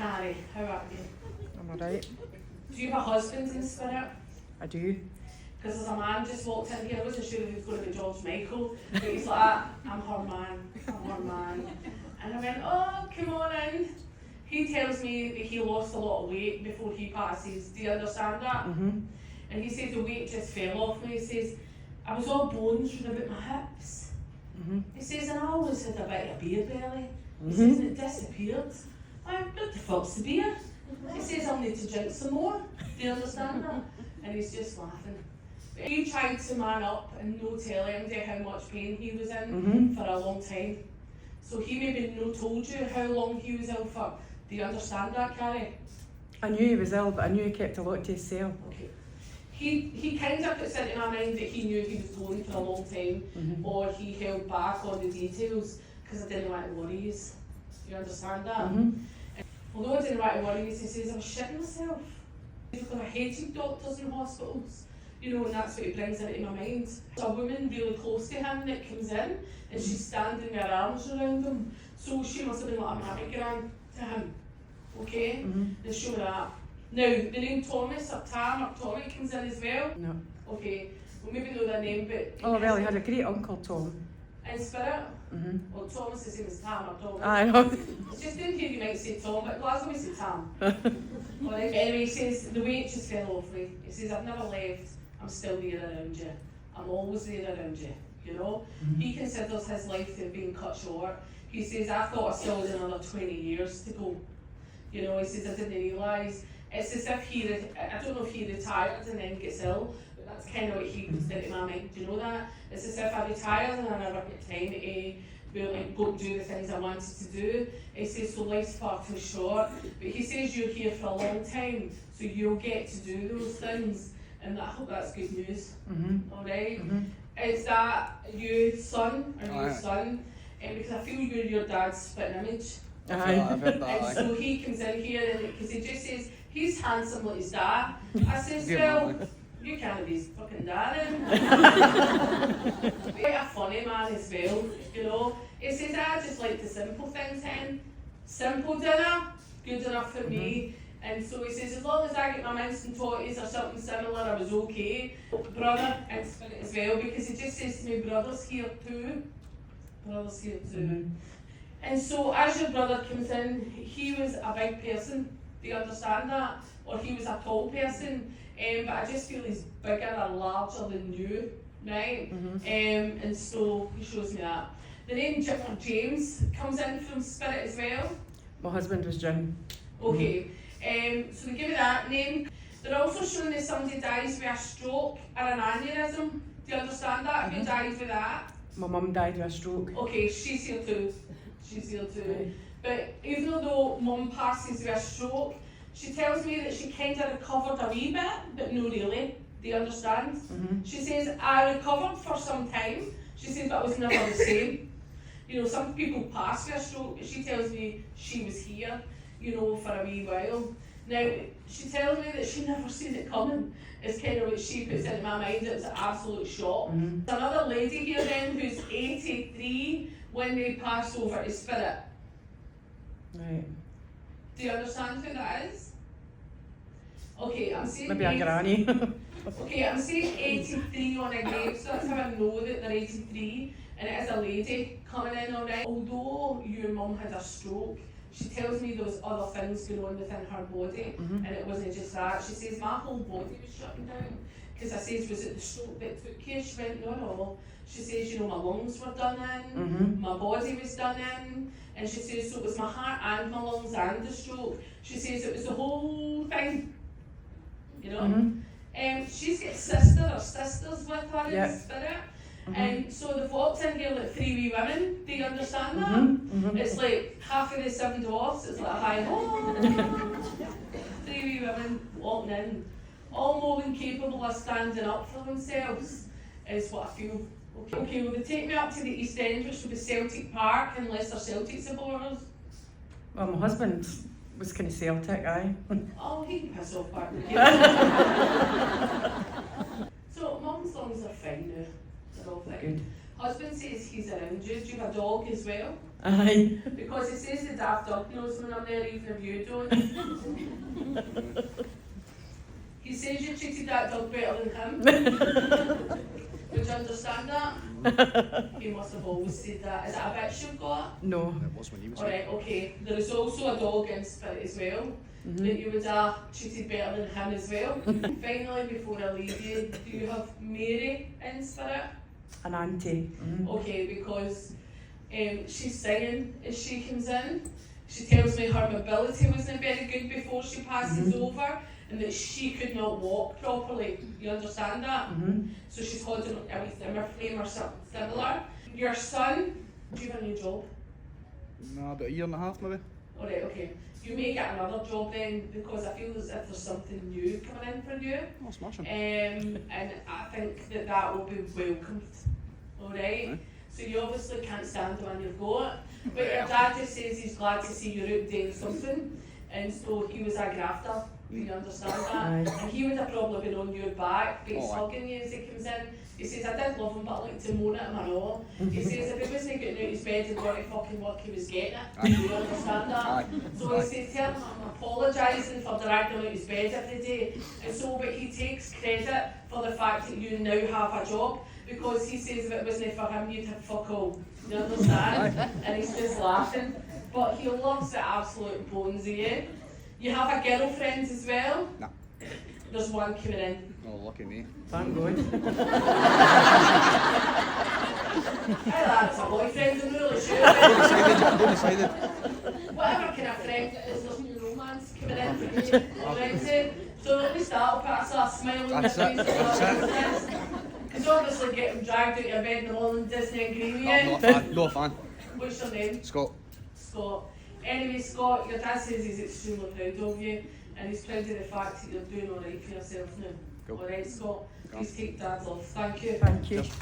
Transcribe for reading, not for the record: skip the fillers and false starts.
Carrie, how are you? I'm alright. Do you have a husband in spirit? I do. Because there's a man just walked in here, I wasn't sure if he was going to be George Michael, but he's like, I'm her man. And I went, oh, come on in. He tells me that he lost a lot of weight before he passes. Do you understand that? Mm-hmm. And he says the weight just fell off me. He says, I was all bones from about my hips. Mm-hmm. He says, and I always had a bit of a beer belly. He Mm-hmm. says, and it disappeared. What the fuck's the beer? He says, I'll need to drink some more. Do you understand that? And he's just laughing. But he tried to man up and no tell anybody how much pain he was in for a long time. So he maybe no told you how long he was ill for. Do you understand that, Carrie? I knew he was ill, but I knew he kept a lot to himself. Okay. He kind of puts into my mind that he knew he was going for a long time, or he held back on the details because I didn't want to worry you. You understand that? Although I didn't want to worry you, he says I was shitting myself. Because I hated doctors in hospitals, you know, and that's what he brings into my mind. There's a woman really close to him that comes in and she's standing with her arms around him. So she must have been like a mammogram to him, okay? And show that. Now, the name Thomas or Tam or Tommy comes in as well? No. Okay, we'll maybe know their name, but... Oh, well, he had a great uncle, Tom. In spirit? Well, Tom is the same as Tam or Thomas. I know. It's just in here you might say Tom, but Glasgow we say Tam. Alright. Anyway, he says, the weight just fell off me. He says, I've never left, I'm still there around you. I'm always there around you, you know? He considers his life to have been cut short. He says, I thought I still had another 20 years to go. You know, he says, I didn't realise. It's as if I don't know if he retired and then gets ill, but that's kind of what he puts into my mind. Do you know that? It's as if I retired and I never get time to go do the things I wanted to do. He says, so life's far too short. But he says you're here for a long time, so you'll get to do those things. And I hope that's good news. Alright? Is that you, son, or your son? Because I feel you're your dad's spitting image. I've heard that. And so he comes in here and because he just says, he's handsome like his dad. I says, well, you can't be his fucking dad. Quite a funny man as well, you know. He says, I just like the simple things, hen. Simple dinner, good enough for me. And so he says, as long as I get my mince and totties or something similar, I was okay. Brother in spirit as well, because he just says to me, brother's here too. Brother's here too. And so as your brother comes in, he was a big person, do you understand that? Or he was a tall person, but I just feel he's bigger or larger than you, right? And so he shows me that. The name James comes in from spirit as well. My husband was Jim. Okay, so they give you that name. They're also showing that somebody dies with a stroke or an aneurysm. Do you understand that? Who died with that? My mum died with a stroke. Okay, she's here too. She's here too. But even though mum passes with a stroke, she tells me that she kind of recovered a wee bit, but no really. Do you understand? She says, I recovered for some time. She says, but I was never the same. You know, some people pass with a stroke, but she tells me she was here, you know, for a wee while. Now, she tells me that she never seen it coming. It's kind of what she puts into my mind. It was an absolute shock. There's another lady here then who's 83 when they pass over to spirit. Right. Do you understand who that is? Okay, I'm saying Maybe a granny. Okay, I'm saying 83 on a grave, so that's how I know that they're 83. And it is a lady coming in, alright. Although your mum had a stroke, she tells me there was other things going on within her body, and it wasn't just that. She says, my whole body was shutting down. Because I says, was it the stroke that took you? She went, no. She says, you know, my lungs were done in, my body was done in, and she says, so it was my heart and my lungs and the stroke. She says it was the whole thing, you know. She's got sisters with her in spirit. And so they've walked in here like 3 wee women. Do you understand that? It's like half of the 7 dwarfs. It's like a high ho. 3 wee women walking in, all more than capable of standing up for themselves, is what I feel. Okay, well they take me up to the East End, which will be Celtic Park, unless they're Celtic supporters. Well, my husband was kind of Celtic, aye. Oh, he can piss off back with So mum's lungs are fine now. They're all fine. Good. Husband says he's around you. Do you have a dog as well? Aye. Because he says the daft dog knows when I'm there even if you don't. He says you treated that dog better than him. Would you understand that? He must have always said that. Is that a bitch you've got? No. It was when he was Alright, okay. There is also a dog in spirit as well. That you would have treated better than him as well. Finally, before I leave you, do you have Mary in spirit? An auntie. Okay, because she's singing as she comes in. She tells me her mobility wasn't very good before she passes over, and that she could not walk properly. You understand that? So she's holding a wee Zimmer frame or something similar. Your son, do you have a new job? No, about a year and a half maybe. Alright, okay. You may get another job then, because I feel as if there's something new coming in for you. Oh, smashing. And I think that will be welcomed. Alright? So you obviously can't stand the one you've got. But your dad just says he's glad to see you out doing something. And so he was a grafter. Do you understand that? Aye. And he would have probably been on your back, but he's Oh, aye. hugging you as he comes in. He says, I did love him, but I like to moan at him and all. He says if he wasn't getting out of his bed and going to fucking work, he was getting it. Do you understand that? Aye. So he says, tell him I'm apologising for dragging him out of his bed every day. And so, but he takes credit for the fact that you now have a job, because he says if it wasn't for him, you'd have fuck all. You understand? And he's just laughing. But he loves the absolute bones of you. You have a girlfriend as well? No. There's one coming in. Oh, lucky me. Thank God. Hey, that's a boyfriend, I'm really sure. Don't decided. Whatever kind of friend it is, there's new romance coming in for you. Alright, so at least that'll pass a smile on your That's face. it, that's Because obviously getting dragged out of your bed in the morning doesn't agree with I'm you. not a fan. No fan. What's your name? Scott. Scott. Anyway, Scott, your dad says he's extremely proud of you, and he's proud of the fact that you're doing alright for yourself now. Cool. Alright, Scott, please take Dad's love. Thank you. Thank you. Cheers.